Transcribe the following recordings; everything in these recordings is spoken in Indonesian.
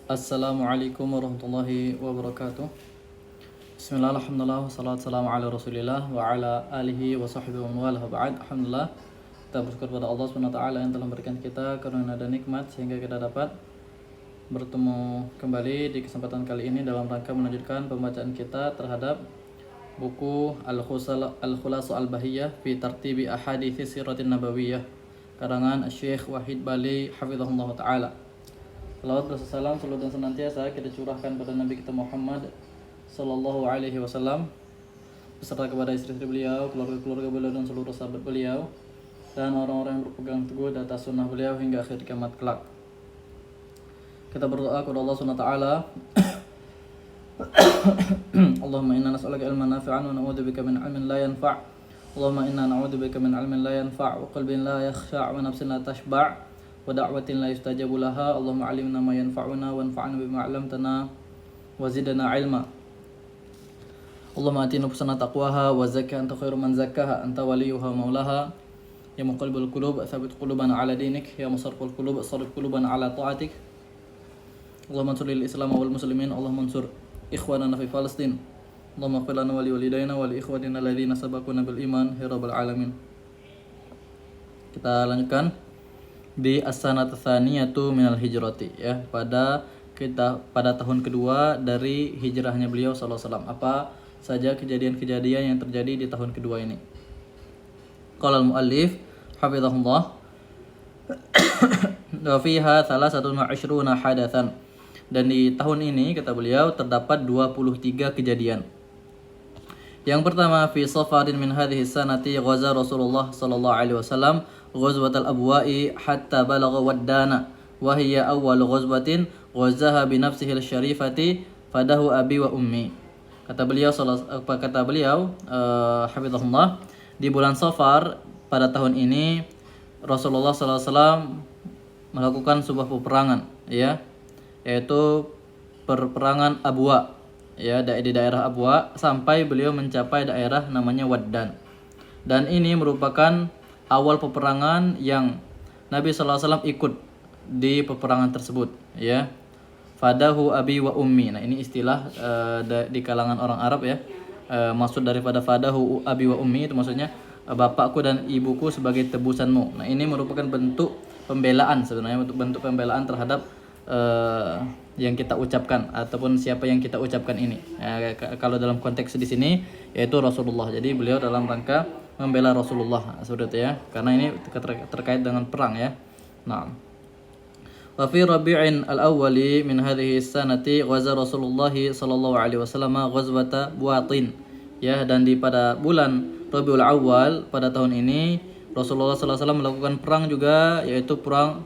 Assalamualaikum warahmatullahi wabarakatuh. Bismillah, alhamdulillah, wassalatu wassalamu ala rasulillah wa ala alihi wa sahbihi wa man walah ba'd. Alhamdulillah, kita bersyukur pada Allah SWT yang telah memberikan kita karunia dan nikmat sehingga kita dapat bertemu kembali di kesempatan kali ini dalam rangka melanjutkan pembacaan kita terhadap buku Al-Khulasu Al-Bahiyah fi Tartibi Ahadithi Siratin Nabawiyah karangan Syekh Wahid Bali hafizahullah ta'ala. Salawat dan salam selalu dan senantiasa kita curahkan pada Nabi kita Muhammad sallallahu alaihi wasallam beserta kepada istri-istri beliau, keluarga-keluarga beliau dan seluruh sahabat beliau dan orang-orang yang berpegang teguh di atas sunnah beliau hingga akhir kiamat kelak. Kita berdoa kepada Allah Subhanahu wa taala. Allahumma inna nas'aluka ilman nafi'an wa na'udzubika min 'ilmin la yanfa'. Allahumma inna na'udzubika min 'ilmin la yanfa' wa qalbin la yakhsha' wa nafsin la tashba'. Wa da'watin la yustajabu laha. Allahumma 'allimna ma yanfa'una wanfa'na bima 'allamtana wa zidna 'ilma. Allahumma ati nufusana taqwaha wa zakkiha anta khairu man zakkaha anta waliyuha maulaha. Ya muqallibal qulub tsabbit qulubana 'ala dinik, ya musarrifal qulub sarrif qulubana 'ala ta'atik. Allahumma ansur lil Islam wal muslimin, Allahumma ansur ikhwanana fi Palestin. Allahumma ighfir lana wa li walidayna wa li ikhwatina alladziina sabaquna bil iman ya rabbal alamin. Kita lanjutkan di as-sanatu tsaniyatu minal hijrati, ya, pada tahun kedua dari hijrahnya beliau sallallahu alaihi wasallam. Apa saja kejadian-kejadian yang terjadi di tahun kedua ini? Qala al-muallif hafizahullah wa fiha 23 hadatsan. Dan di tahun ini kata beliau terdapat 23 kejadian. Yang pertama, fi safarin min hadhihi sanati ghaza Rasulullah sallallahu alaihi wasallam ghazwatal abwa'i hatta balagha waddana wa hiya awwal ghazwatin ghazaha bi nafsihi al-syarifati fadahu abi wa ummi. Kata beliau hafizahullah, di bulan Safar pada tahun ini Rasulullah sallallahu alaihi wasallam melakukan sebuah peperangan, ya, yaitu perperangan Abwa, ya, di daerah Abwa sampai beliau mencapai daerah namanya Waddan. Dan ini merupakan awal peperangan yang Nabi sallallahu alaihi wasallam ikut di peperangan tersebut, ya. Fadahu abi wa ummi. Nah, ini istilah di kalangan orang Arab, ya. Maksud daripada fadahu abi wa ummi itu maksudnya bapakku dan ibuku sebagai tebusanmu. Nah, ini merupakan bentuk pembelaan sebenarnya, bentuk pembelaan terhadap yang kita ucapkan ataupun siapa yang kita ucapkan ini. Kalau dalam konteks di sini yaitu Rasulullah. Jadi beliau dalam rangka membela Rasulullah seperti itu, ya. Karena ini terkait dengan perang, ya. Nah, wa fi Rabi'in al-awwali min hadhihi sanati ghaza Rasulullah sallallahu alaihi wasallam ghazwata Buatin. Ya, dan pada bulan Rabiul Awal pada tahun ini Rasulullah sallallahu alaihi wasallam melakukan perang juga, yaitu perang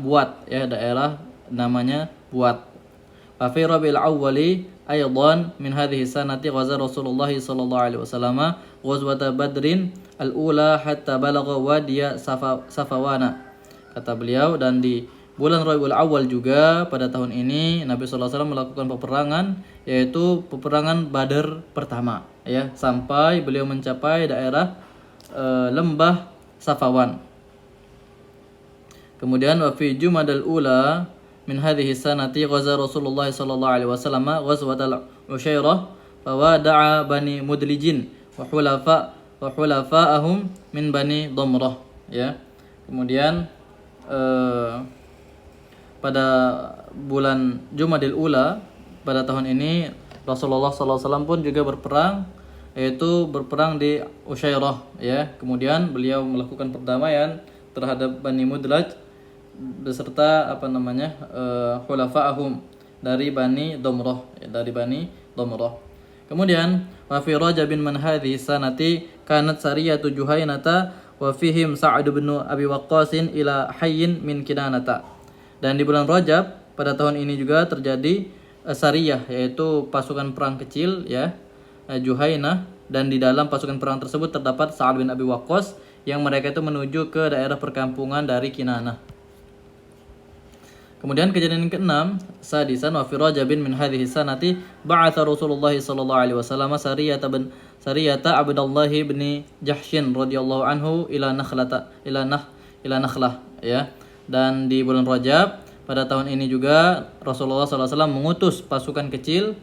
Buat, ya, daerah namanya Buat. Wa fi Rabiul Awwali aidan min hadhihi sanati ghaza Rasulullah sallallahu alaihi wasallam ghazwata Badrin al-ula hatta balagha wadiya Safawana. Kata beliau, dan di bulan Rabiul Awal juga pada tahun ini Nabi sallallahu alaihi wasallam melakukan peperangan, yaitu peperangan Badar pertama, ya, sampai beliau mencapai daerah lembah Safawan. Kemudian wa fi Jumadal ula min hadhihi sanati ghaza Rasulullah sallallahu alaihi wasallam ghazwatal Usyairah fa wada'a bani Mudlijin wa hulafa'ahum min bani Damrah, ya. Kemudian pada bulan Jumadil ula pada tahun ini Rasulullah sallallahu alaihi wasallam pun juga berperang, yaitu berperang di Usyairah, ya. Kemudian beliau melakukan perdamaian terhadap Bani Mudlaj beserta hulafa'ahum dari Bani Damrah, Kemudian wa fi Rajabin man hadhihi sanati kanat sariyatu Juhainata wa fihim Sa'ad bin Abi Waqqas ila hayyin min Kinanata. Dan di bulan Rajab pada tahun ini juga terjadi sariyah, yaitu pasukan perang kecil, ya, Juhainah, dan di dalam pasukan perang tersebut terdapat Sa'ad bin Abi Waqqas yang mereka itu menuju ke daerah perkampungan dari Kinanah. Kemudian kejadian yang ke-6, sadisan wa fi Rajabin min hadhihi sanati ba'atha Rasulullah sallallahu alaihi wasallam sariyata Abdullah bin Jahshin radhiyallahu anhu ila Nakhlah, ya. Dan di bulan Rajab pada tahun ini juga Rasulullah SAW mengutus pasukan kecil,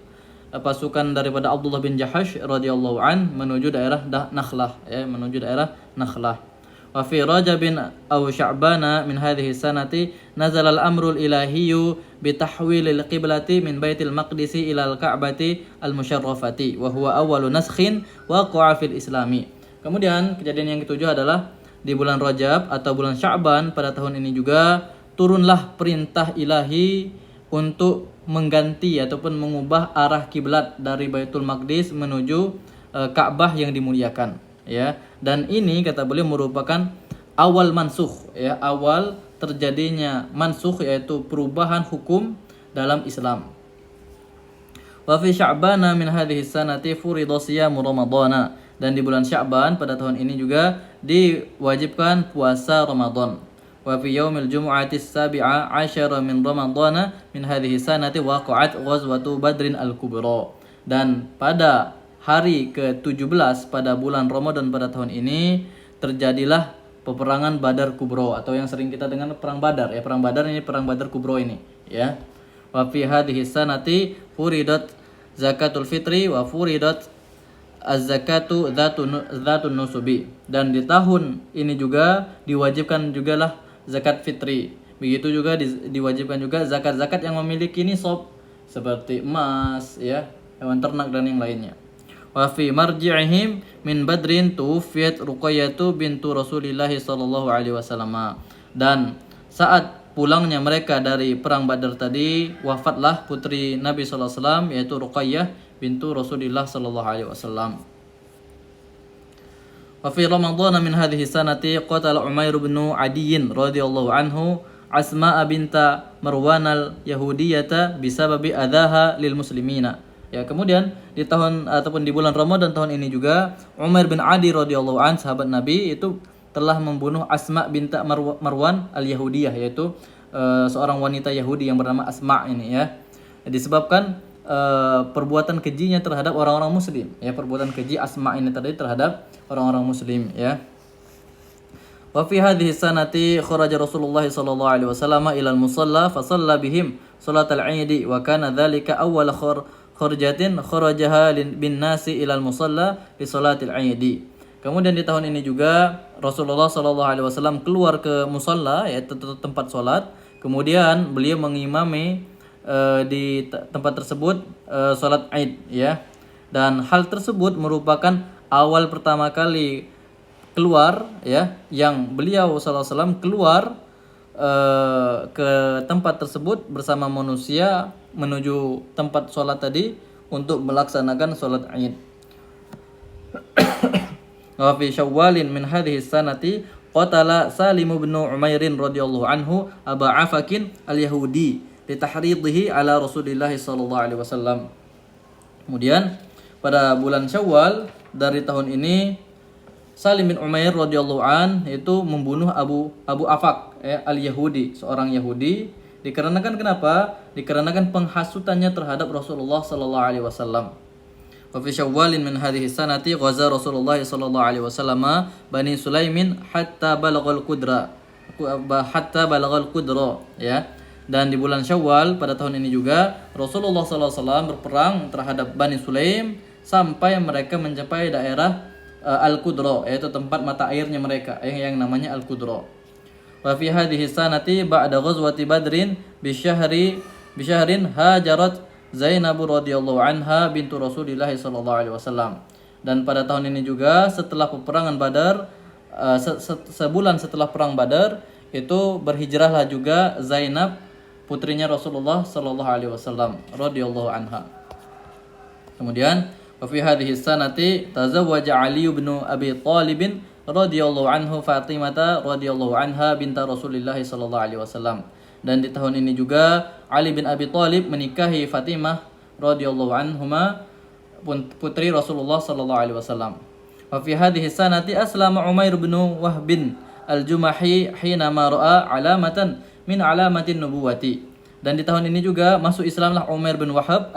pasukan daripada Abdullah bin Jahash radhiyallahu an menuju daerah Nakhlah, ya, menuju daerah Nakhlah. Wa fi Rajabin aw Sya'bana min hadhihi sanati nazala al-amru al-ilahiyyu bi tahwilil qiblati min Baitil Maqdisi ila al-Ka'bati al-musyarrafati wa huwa awwalu naskhin waqa'a fil Islami. Kemudian kejadian yang ketujuh adalah di bulan Rajab atau bulan Sya'ban pada tahun ini juga turunlah perintah ilahi untuk mengganti ataupun mengubah arah kiblat dari Baitul Maqdis menuju Ka'bah yang dimuliakan, ya. Dan ini kata beliau merupakan awal mansukh, ya, awal terjadinya mansukh, yaitu perubahan hukum dalam Islam. Wa fi Sya'bana min hadhihi sanati furida siyamu Ramadhana, dan di bulan Sya'ban pada tahun ini juga diwajibkan puasa Ramadan. Wa fi yaumil jumu'ati as-sabi'a 'asyara min Ramadhana min hadhihi sanati waqa'at ghazwatu Badrin al-Kubra, dan pada hari ke-17 pada bulan Ramadan pada tahun ini terjadilah peperangan Badar Kubro, atau yang sering kita dengar perang Badar, ya. Perang Badar ini perang Badar Kubro ini, ya. Wa fi hadhihi sanati furidat zakatul fitri wa furidat az-zakatu dzatun nusubi, dan di tahun ini juga diwajibkan jugalah zakat fitri. Begitu juga diwajibkan juga zakat-zakat yang memiliki nisab seperti emas, ya, hewan ternak dan yang lainnya. Wa fi marji'ihim min Badrin tuwfiyat Ruqayyatu bintu Rasulillah sallallahu alaihi wasallam, dan saat pulangnya mereka dari perang Badar tadi wafatlah putri Nabi sallallahu alaihi wasallam, yaitu Ruqayyah bintu Rasulillah sallallahu alaihi wasallam. Wa fi Ramadan min hadhihi sanati qatala Umair bin Adi radhiyallahu anhu Asma binta Marwan al-Yahudiyata bisababi adaha lil muslimina. Ya, kemudian di tahun ataupun di bulan Ramadan tahun ini juga Umair bin Adi radhiyallahu an, sahabat Nabi, itu telah membunuh Asma binta Marwan al-Yahudiyah, yaitu seorang wanita Yahudi yang bernama Asma ini, ya. Disebabkan perbuatan kejinya terhadap orang-orang muslim, ya, perbuatan keji Asma ini tadi terhadap orang-orang muslim, ya. Wa fi hadhihi sanati kharaja Rasulullah sallallahu alaihi wasallam ila al-musalla fa shalla bihim salat al-'Eid wa kana dhalika awwal khurjatin kharajaha bin nasi ila al-musalla li salatil 'Eid. Kemudian di tahun ini juga Rasulullah sallallahu alaihi wasallam keluar ke musalla, yaitu tempat salat. Kemudian beliau mengimami di tempat tersebut salat Id, ya. Dan hal tersebut merupakan awal pertama kali keluar, ya, yang beliau sallallahu alaihi wasallam keluar ke tempat tersebut bersama manusia menuju tempat sholat tadi untuk melaksanakan sholat Id. Wa fi Syawalin min hadhihi sanati qatala Salim bin Umair radhiyallahu anhu Aba Afakin al-Yahudi li tahridihi ala Rasulillah sallallahu alaihi wasallam. Kemudian pada bulan Syawal dari tahun ini Salim bin Umair radhiyallahu an itu membunuh Abu Afak, al-Yahudi, seorang Yahudi. Dikarenakan kenapa? Dikarenakan penghasutannya terhadap Rasulullah sallallahu alaihi wasallam. Wa fi Syawalin min hadhihi sanati ghaza Rasulullah sallallahu alaihi wasallam Bani Sulaimin hatta balaghal qudra, ya. Dan di bulan Syawal pada tahun ini juga Rasulullah sallallahu alaihi wasallam berperang terhadap Bani Sulaim sampai mereka mencapai daerah Al-Qudra, yaitu tempat mata airnya mereka, yang namanya Al-Qudra. Wa fi hadhihi sanati ba'da ghazwati Badrin bi syahrin hajarat Zainab radhiyallahu anha bintu Rasulillah sallallahu alaihi wasallam. Dan pada tahun ini juga setelah peperangan Badar, sebulan setelah perang Badar, itu berhijrahlah juga Zainab, putrinya Rasulullah sallallahu alaihi wasallam radhiyallahu anha. Kemudian wa fi hadhihi sanati tazawwaja Ali bin Abi Thalib radhiyallahu anhu Fatimah radhiyallahu anha binta Rasulillah sallallahu alaihi wasallam. Dan di tahun ini juga Ali bin Abi Thalib menikahi Fatimah radhiyallahu anhuma, putri Rasulullah sallallahu alaihi wasallam. Wa fi hadhihi sanati aslama Umair bin Wahb al-Jumahi hina ma ra'a alamatan min alamatin nubuwati. Dan di tahun ini juga masuk Islamlah Umair bin Wahab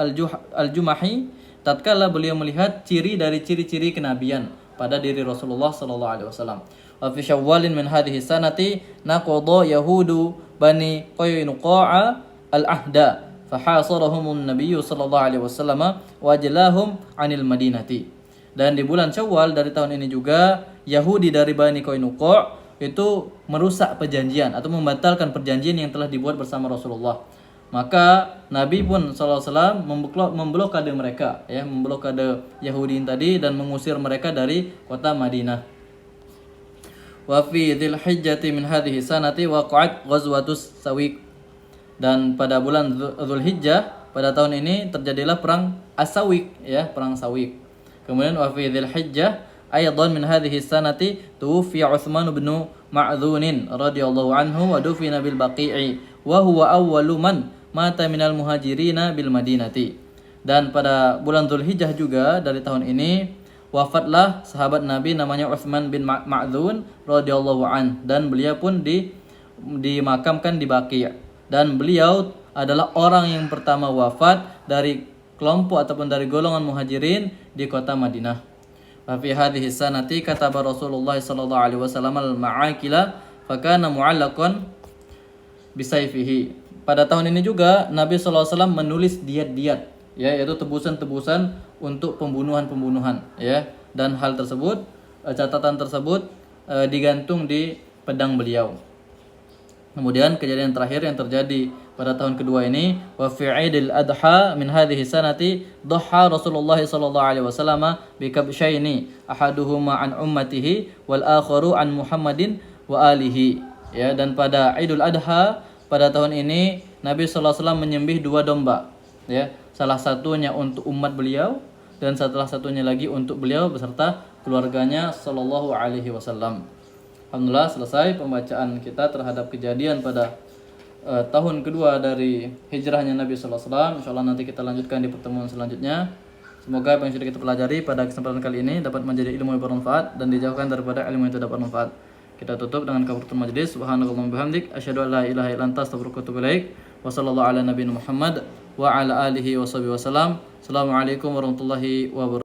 al-Jumahi tatkala beliau melihat ciri dari ciri-ciri kenabian pada diri Rasulullah sallallahu alaihi wasallam. wa fi Syawwalin min hadhihi sanati naqadha yahudu bani Qainuqa al-ahda fahasarahumun nabiyyu sallallahu alaihi wasallam wa jalahum 'anil madinati. Dan di bulan Syawal dari tahun ini juga Yahudi dari Bani Qainuqa itu merusak perjanjian atau membatalkan perjanjian yang telah dibuat bersama Rasulullah. Maka Nabi pun SAW memblokade mereka, ya, memblokade Yahudi tadi dan mengusir mereka dari kota Madinah. Wa fi Dzulhijjati min hadhihi sanati waqa'at ghazwatus Sawiq. Dan pada bulan Dzulhijjah pada tahun ini terjadilah perang As-Sawiq, ya, perang Sawiq. Kemudian wa fi Dzulhijjah aidan min hadhihi sanati tuwfiya Utsman bin Ma'dhun radhiyallahu anhu wa dufina bil Baqi'i wa huwa awwalu man mata minal muhajirina bil Madinati. Dan pada bulan Dzulhijjah juga dari tahun ini wafatlah sahabat Nabi namanya Utsman bin Ma'dhun radhiyallahu an, dan beliau pun dimakamkan di Baqi', dan beliau adalah orang yang pertama wafat dari kelompok ataupun dari golongan muhajirin di kota Madinah. Wa fi hadhihi sanati kataba Rasulullah sallallahu alaihi wasallam al-ma'akila fakana mu'allaqan bisayfihi. Pada tahun ini juga Nabi sallallahu alaihi wasallam menulis diat-diat, ya, yaitu tebusan-tebusan untuk pembunuhan-pembunuhan, ya. Dan hal tersebut, catatan tersebut digantung di pedang beliau. Kemudian kejadian terakhir yang terjadi pada tahun kedua ini, wa fi Idul Adha min hadhihi sanati dhaha Rasulullah sallallahu alaihi wasallam bi kabshaini ahaduhuma an ummatihi wal akharu an Muhammadin wa alihi. Ya, dan pada Idul Adha pada tahun ini Nabi sallallahu alaihi wasallam menyembelih 2 domba, ya. Salah satunya untuk umat beliau dan salah satunya lagi untuk beliau beserta keluarganya sallallahu alaihi wasallam. Alhamdulillah, selesai pembacaan kita terhadap kejadian pada tahun kedua dari hijrahnya Nabi sallallahu alaihi wasallam. Insyaallah nanti kita lanjutkan di pertemuan selanjutnya. Semoga apa yang sudah kita pelajari pada kesempatan kali ini dapat menjadi ilmu yang bermanfaat dan dijauhkan daripada ilmu yang tidak bermanfaat. Kita tutup dengan kafaratul majlis. Subhanallahumma bihamdik asyhadu an la ilaha illa anta astaghfiruka wa atubu ilaik. Wa sallallahu ala nabiyina Muhammad wa ala alihi washabihi wasallam. Assalamualaikum warahmatullahi wabarakatuh.